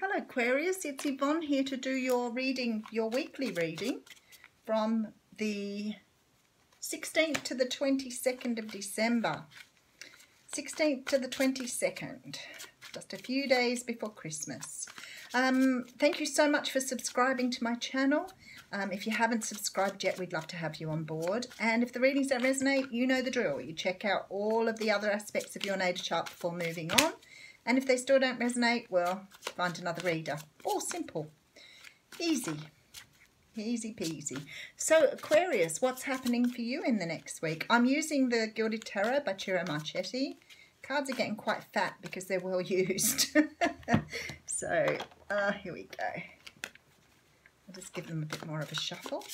Hello Aquarius, it's Yvonne here to do your reading, your weekly reading from the 16th to the 22nd of December. 16th to the 22nd, just a few days before Christmas. Thank you so much for subscribing to my channel. If you haven't subscribed yet, we'd love to have you on board. And if the readings don't resonate, you know the drill. You check out all of the other aspects of your natal chart before moving on. And if they still don't resonate, well, find another reader. All simple. Easy. Easy peasy. So, Aquarius, what's happening for you in the next week? I'm using the Gilded Tarot by Ciro Marchetti. Cards are getting quite fat because they're well used. So, here we go. I'll just give them a bit more of a shuffle.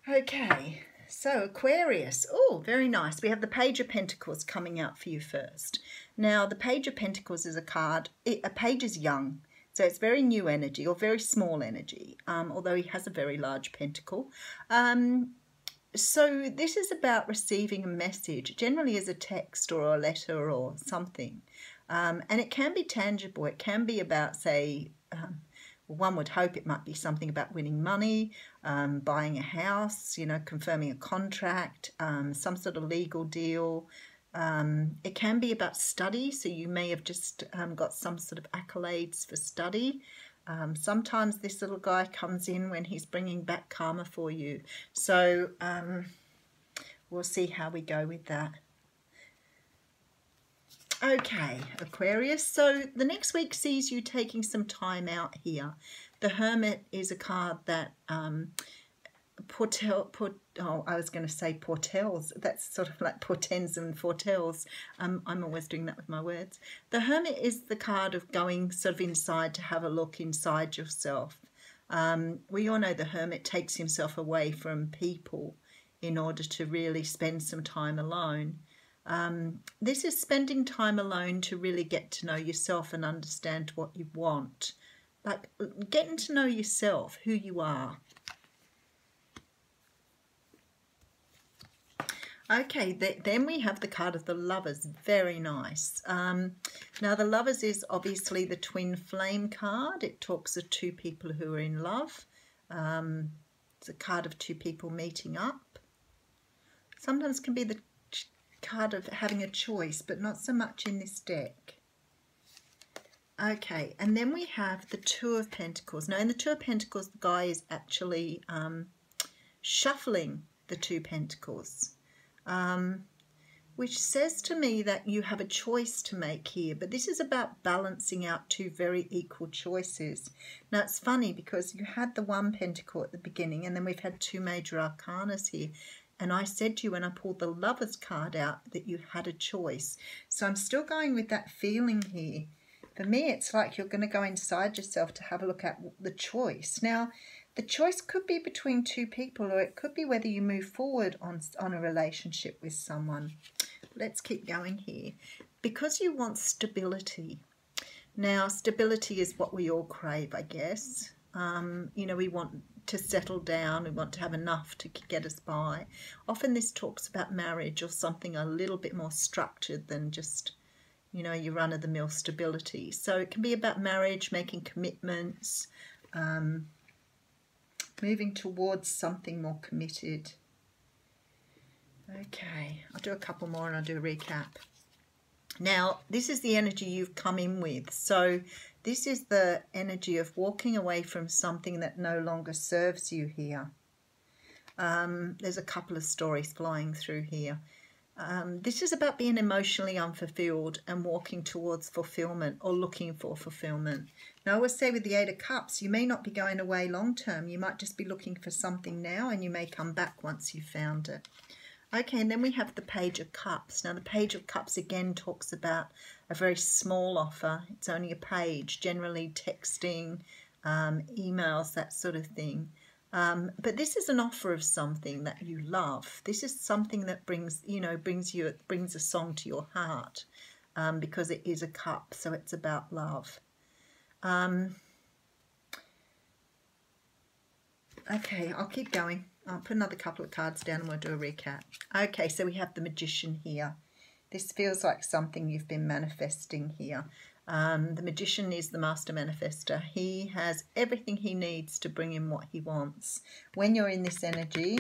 Okay. So, Aquarius, oh, very nice. We have the Page of Pentacles coming out for you first. Now, the Page of Pentacles is a card. A page is young, so it's very new energy or very small energy, although he has a very large pentacle. So this is about receiving a message, generally as a text or a letter or something. And it can be tangible. It can be about, say, one would hope it might be something about winning money, buying a house, you know, confirming a contract, some sort of legal deal. It can be about study, so you may have just got some sort of accolades for study. Sometimes this little guy comes in when he's bringing back karma for you. So we'll see how we go with that. Okay, Aquarius, so the next week sees you taking some time out here. The Hermit is a card that I was going to say portels. That's sort of like portends and foretells. I'm always doing that with my words. The Hermit is the card of going sort of inside to have a look inside yourself. We all know the Hermit takes himself away from people in order to really spend some time alone. This is spending time alone to really get to know yourself and understand what you want. Like getting to know yourself, who you are. Okay, then we have the card of the Lovers. Very nice. Now the Lovers is obviously the twin flame card. It talks of two people who are in love. It's a card of two people meeting up. Sometimes can be the card of having a choice, but not so much in this deck. Okay, and then we have the Two of Pentacles. Now in the Two of Pentacles, the guy is actually shuffling the Two Pentacles, which says to me that you have a choice to make here, but this is about balancing out two very equal choices. Now it's funny because you had the one pentacle at the beginning and then we've had two major arcanas here. And I said to you when I pulled the Lovers card out that you had a choice. So I'm still going with that feeling here. For me, it's like you're going to go inside yourself to have a look at the choice. Now, the choice could be between two people, or it could be whether you move forward on a relationship with someone. Let's keep going here. Because you want stability. Now, stability is what we all crave, I guess. You know, we want to settle down, we want to have enough to get us by. Often this talks about marriage or something a little bit more structured than just, you know, your run-of-the-mill stability. So it can be about marriage, making commitments, moving towards something more committed. Okay, I'll do a couple more and I'll do a recap. Now, this is the energy you've come in with. So this is the energy of walking away from something that no longer serves you here. There's a couple of stories flying through here. This is about being emotionally unfulfilled and walking towards fulfillment or looking for fulfillment. Now, I always say with the Eight of Cups, you may not be going away long term. You might just be looking for something now and you may come back once you've found it. Okay, and then we have the Page of Cups. Now, the Page of Cups again talks about a very small offer. It's only a page, generally texting, emails, that sort of thing. But this is an offer of something that you love. This is something that brings a song to your heart, because it is a cup, so it's about love. Okay, I'll keep going. I'll put another couple of cards down and we'll do a recap. Okay, so we have the Magician here. This feels like something you've been manifesting here. The magician is the master manifester. He has everything he needs to bring in what he wants. When you're in this energy,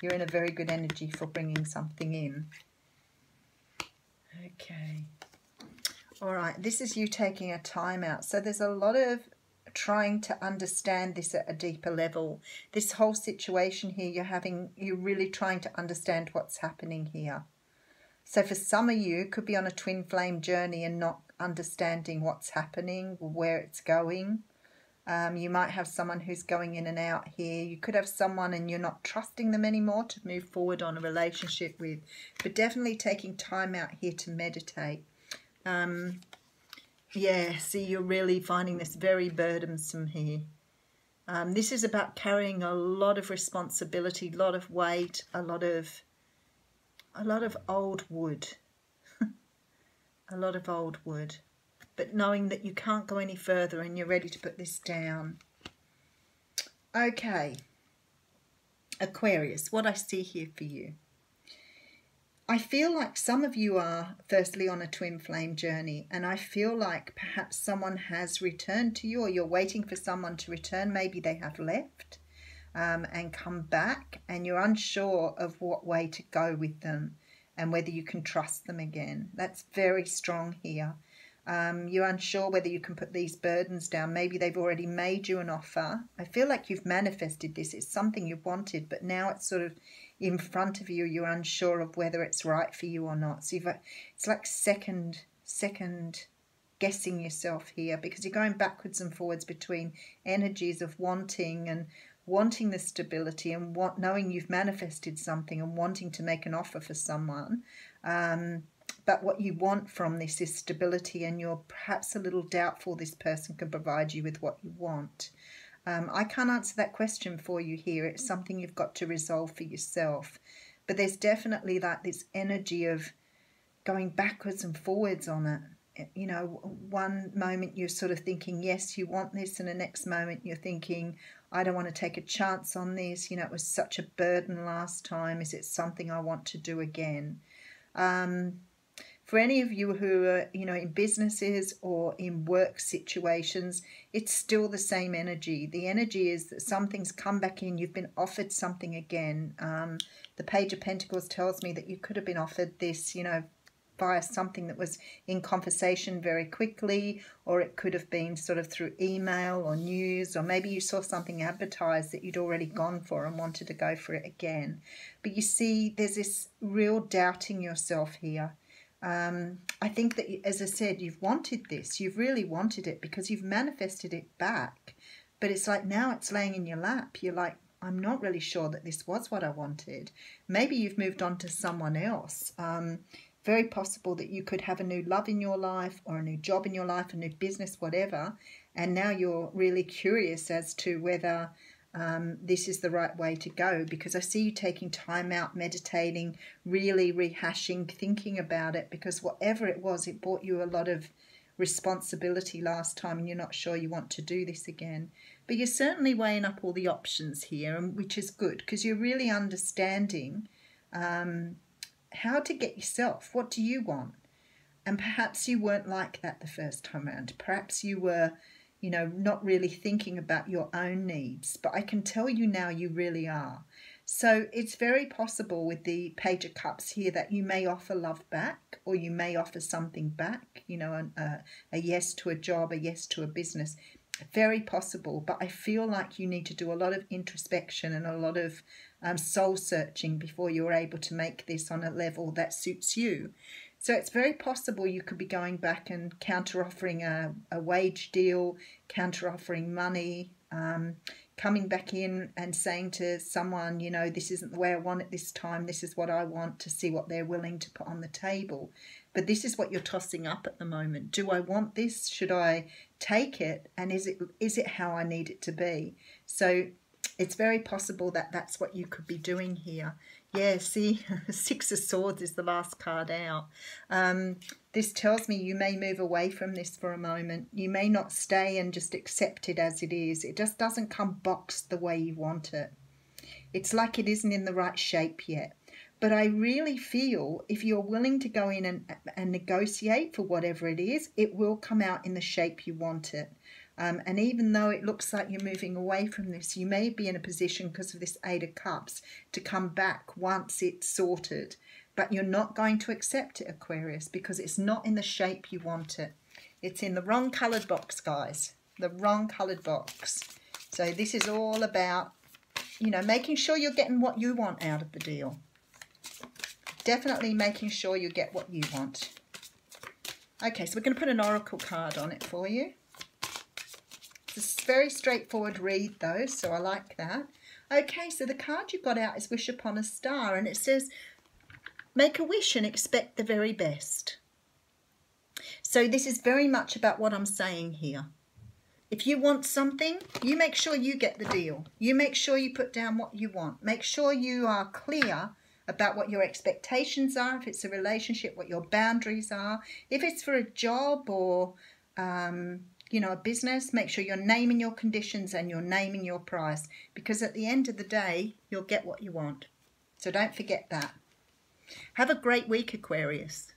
you're in a very good energy for bringing something in. Okay. All right, this is you taking a time out. So there's a lot of trying to understand this at a deeper level. This whole situation here, you're really trying to understand what's happening here. So for some of you, it could be on a twin flame journey and not understanding what's happening, where it's going. You might have someone who's going in and out here. You could have someone and you're not trusting them anymore to move forward on a relationship with, but definitely taking time out here to meditate. Yeah, see, you're really finding this very burdensome here. This is about carrying a lot of responsibility, a lot of weight, a lot of old wood. A lot of old wood. But knowing that you can't go any further and you're ready to put this down. Okay. Aquarius, what I see here for you. I feel like some of you are firstly on a twin flame journey, and I feel like perhaps someone has returned to you, or you're waiting for someone to return. Maybe they have left and come back, and you're unsure of what way to go with them and whether you can trust them again. That's very strong here. You're unsure whether you can put these burdens down. Maybe they've already made you an offer. I feel like you've manifested this. It's something you wanted, but now it's sort of in front of you. You're unsure of whether it's right for you or not. So it's like second guessing yourself here, because you're going backwards and forwards between energies of wanting the stability and knowing you've manifested something and wanting to make an offer for someone. But what you want from this is stability, and you're perhaps a little doubtful this person can provide you with what you want. I can't answer that question for you here. It's something you've got to resolve for yourself. But there's definitely like this energy of going backwards and forwards on it. You know, one moment you're sort of thinking, yes, you want this, and the next moment you're thinking, I don't want to take a chance on this. You know, it was such a burden last time. Is it something I want to do again? For any of you who are, you know, in businesses or in work situations, it's still the same energy. The energy is that something's come back in. You've been offered something again. The Page of Pentacles tells me that you could have been offered this, you know, via something that was in conversation very quickly, or it could have been sort of through email or news, or maybe you saw something advertised that you'd already gone for and wanted to go for it again. But you see, there's this real doubting yourself here. I think that, as I said, you've wanted this. You've really wanted it because you've manifested it back. But it's like now it's laying in your lap. You're like, I'm not really sure that this was what I wanted. Maybe you've moved on to someone else. Very possible that you could have a new love in your life, or a new job in your life, a new business, whatever. And now you're really curious as to whether this is the right way to go, because I see you taking time out, meditating, really rehashing, thinking about it, because whatever it was, it brought you a lot of responsibility last time, and you're not sure you want to do this again. But you're certainly weighing up all the options here, which is good, because you're really understanding how to get yourself. What do you want? And perhaps you weren't like that the first time around. Perhaps you were, you know, not really thinking about your own needs. But I can tell you now you really are. So it's very possible with the Page of Cups here that you may offer love back, or you may offer something back, you know, a yes to a job, a yes to a business. Very possible, but I feel like you need to do a lot of introspection and a lot of soul searching before you're able to make this on a level that suits you. So it's very possible you could be going back and counter-offering a wage deal, counter-offering money, coming back in and saying to someone, you know, this isn't the way I want it this time, this is what I want, to see what they're willing to put on the table. But this is what you're tossing up at the moment. Do I want this? Should I take it? And is it how I need it to be? So it's very possible that that's what you could be doing here. Yeah, see, Six of Swords is the last card out. This tells me you may move away from this for a moment. You may not stay and just accept it as it is. It just doesn't come boxed the way you want it. It's like it isn't in the right shape yet. But I really feel if you're willing to go in and negotiate for whatever it is, it will come out in the shape you want it. And even though it looks like you're moving away from this, you may be in a position because of this Eight of Cups to come back once it's sorted. But you're not going to accept it, Aquarius, because it's not in the shape you want it. It's in the wrong coloured box, guys. The wrong coloured box. So this is all about, you know, making sure you're getting what you want out of the deal. Definitely making sure you get what you want. Okay, so we're going to put an oracle card on it for you. It's a very straightforward read though, so I like that. Okay, so the card you got out is Wish Upon a Star, and it says, make a wish and expect the very best. So this is very much about what I'm saying here. If you want something, you make sure you get the deal. You make sure you put down what you want. Make sure you are clear about what your expectations are, if it's a relationship, what your boundaries are. If it's for a job or, you know, a business, make sure you're naming your conditions and you're naming your price, because at the end of the day, you'll get what you want. So don't forget that. Have a great week, Aquarius.